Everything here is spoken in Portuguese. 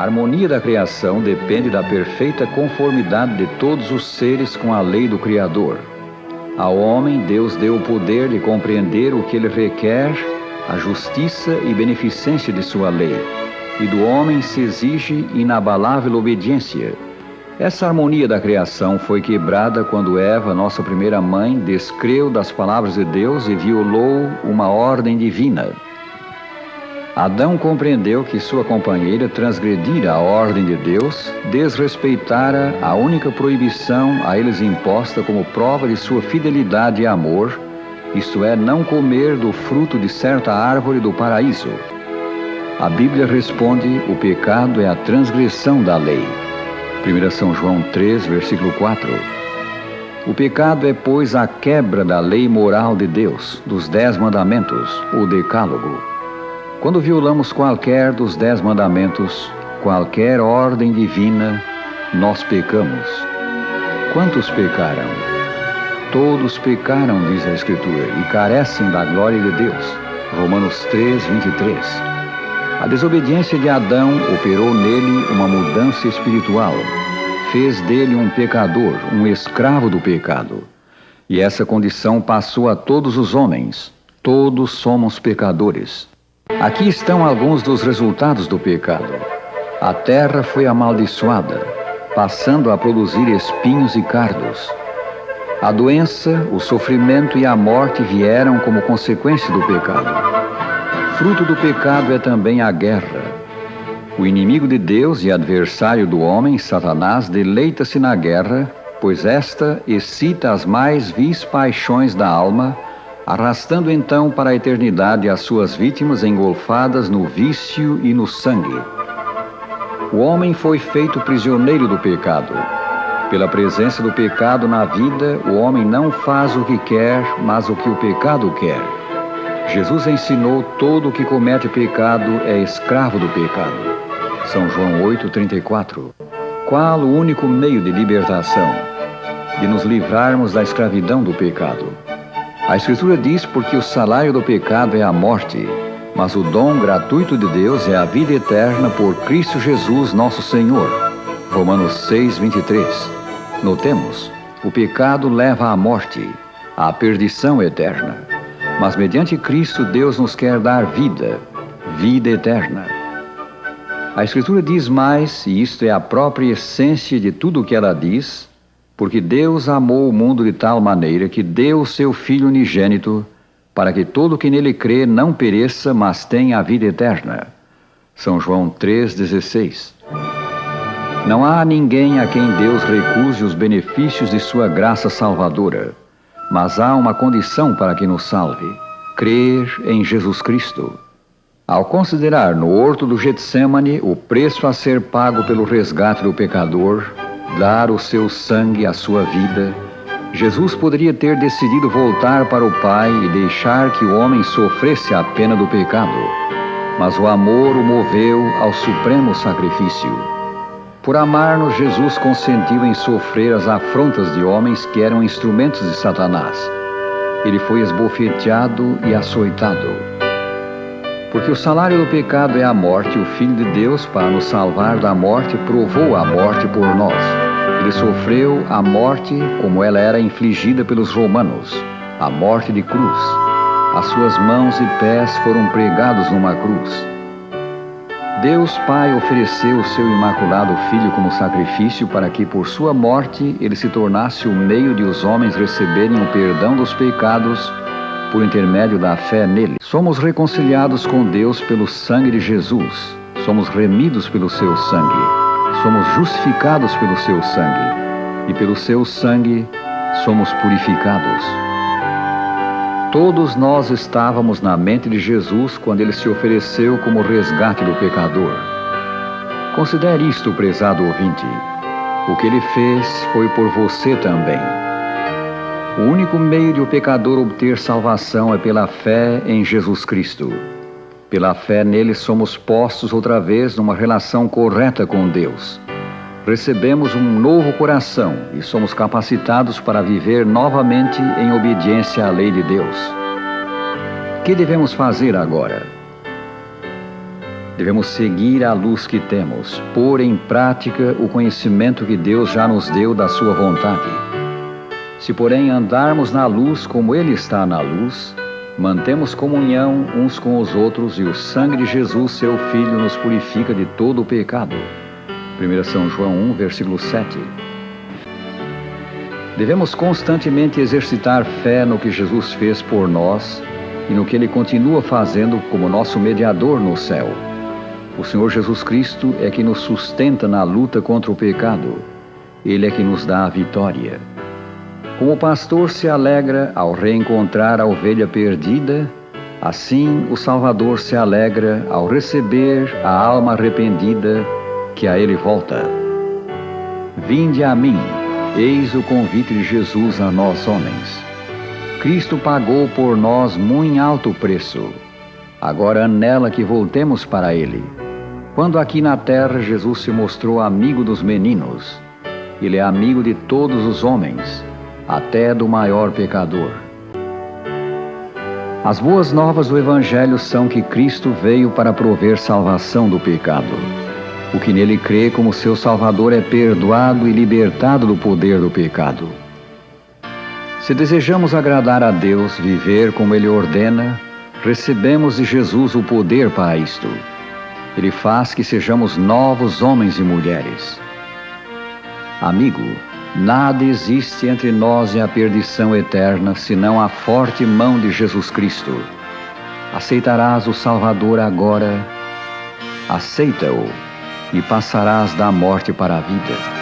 A harmonia da criação depende da perfeita conformidade de todos os seres com a lei do Criador. Ao homem, Deus deu o poder de compreender o que ele requer, a justiça e beneficência de sua lei, e do homem se exige inabalável obediência. Essa harmonia da criação foi quebrada quando Eva, nossa primeira mãe, descreu das palavras de Deus e violou uma ordem divina. Adão compreendeu que sua companheira transgredira a ordem de Deus, desrespeitara a única proibição a eles imposta como prova de sua fidelidade e amor, isto é, não comer do fruto de certa árvore do paraíso. A Bíblia responde: o pecado é a transgressão da lei. 1 São João 3, versículo 4. O pecado é, pois, a quebra da lei moral de Deus, dos 10 mandamentos, o decálogo. Quando violamos qualquer dos 10 mandamentos, qualquer ordem divina, nós pecamos. Quantos pecaram? Todos pecaram, diz a Escritura, e carecem da glória de Deus. Romanos 3, 23. A desobediência de Adão operou nele uma mudança espiritual. Fez dele um pecador, um escravo do pecado. E essa condição passou a todos os homens. Todos somos pecadores. Aqui estão alguns dos resultados do pecado. A terra foi amaldiçoada, passando a produzir espinhos e cardos. A doença, o sofrimento e a morte vieram como consequência do pecado. Fruto do pecado é também a guerra. O inimigo de Deus e adversário do homem, Satanás, deleita-se na guerra, pois esta excita as mais vis paixões da alma, arrastando então para a eternidade as suas vítimas engolfadas no vício e no sangue. O homem foi feito prisioneiro do pecado. Pela presença do pecado na vida, o homem não faz o que quer, mas o que o pecado quer. Jesus ensinou: todo o que comete pecado é escravo do pecado. São João 8,34. Qual o único meio de libertação? De nos livrarmos da escravidão do pecado. A Escritura diz: porque o salário do pecado é a morte, mas o dom gratuito de Deus é a vida eterna por Cristo Jesus nosso Senhor. Romanos 6, 23. Notemos, o pecado leva à morte, à perdição eterna. Mas mediante Cristo Deus nos quer dar vida, vida eterna. A Escritura diz mais, e isto é a própria essência de tudo o que ela diz: porque Deus amou o mundo de tal maneira que deu o seu Filho unigênito, para que todo que nele crê não pereça, mas tenha a vida eterna. São João 3,16. Não há ninguém a quem Deus recuse os benefícios de sua graça salvadora, mas há uma condição para que nos salve: crer em Jesus Cristo. Ao considerar no horto do Getsêmani o preço a ser pago pelo resgate do pecador, dar o seu sangue, a sua vida, Jesus poderia ter decidido voltar para o Pai e deixar que o homem sofresse a pena do pecado. Mas o amor o moveu ao supremo sacrifício. Por amar-nos, Jesus consentiu em sofrer as afrontas de homens que eram instrumentos de Satanás. Ele foi esbofeteado e açoitado. Porque o salário do pecado é a morte, o Filho de Deus, para nos salvar da morte, provou a morte por nós. Ele sofreu a morte como ela era infligida pelos romanos, a morte de cruz. As suas mãos e pés foram pregados numa cruz. Deus Pai ofereceu o seu imaculado Filho como sacrifício para que, por sua morte, ele se tornasse o meio de os homens receberem o perdão dos pecados por intermédio da fé nele. Somos reconciliados com Deus pelo sangue de Jesus. Somos remidos pelo seu sangue. Somos justificados pelo seu sangue. E pelo seu sangue somos purificados. Todos nós estávamos na mente de Jesus quando ele se ofereceu como resgate do pecador. Considere isto, prezado ouvinte. O que ele fez foi por você também. O único meio de o pecador obter salvação é pela fé em Jesus Cristo. Pela fé nele somos postos outra vez numa relação correta com Deus. Recebemos um novo coração e somos capacitados para viver novamente em obediência à lei de Deus. O que devemos fazer agora? Devemos seguir a luz que temos, pôr em prática o conhecimento que Deus já nos deu da sua vontade. Se, porém, andarmos na luz como Ele está na luz, mantemos comunhão uns com os outros e o sangue de Jesus, seu Filho, nos purifica de todo o pecado. 1 São João 1, versículo 7. Devemos constantemente exercitar fé no que Jesus fez por nós e no que Ele continua fazendo como nosso mediador no céu. O Senhor Jesus Cristo é que nos sustenta na luta contra o pecado. Ele é que nos dá a vitória. Como o pastor se alegra ao reencontrar a ovelha perdida, assim o Salvador se alegra ao receber a alma arrependida que a Ele volta. Vinde a mim, eis o convite de Jesus a nós homens. Cristo pagou por nós muito alto preço. Agora anela que voltemos para Ele. Quando aqui na terra Jesus se mostrou amigo dos meninos, Ele é amigo de todos os homens, até do maior pecador. As boas novas do Evangelho são que Cristo veio para prover salvação do pecado. O que nele crê como seu Salvador é perdoado e libertado do poder do pecado. Se desejamos agradar a Deus, viver como Ele ordena, recebemos de Jesus o poder para isto. Ele faz que sejamos novos homens e mulheres. Amigo, nada existe entre nós e a perdição eterna, senão a forte mão de Jesus Cristo. Aceitarás o Salvador agora? Aceita-o e passarás da morte para a vida.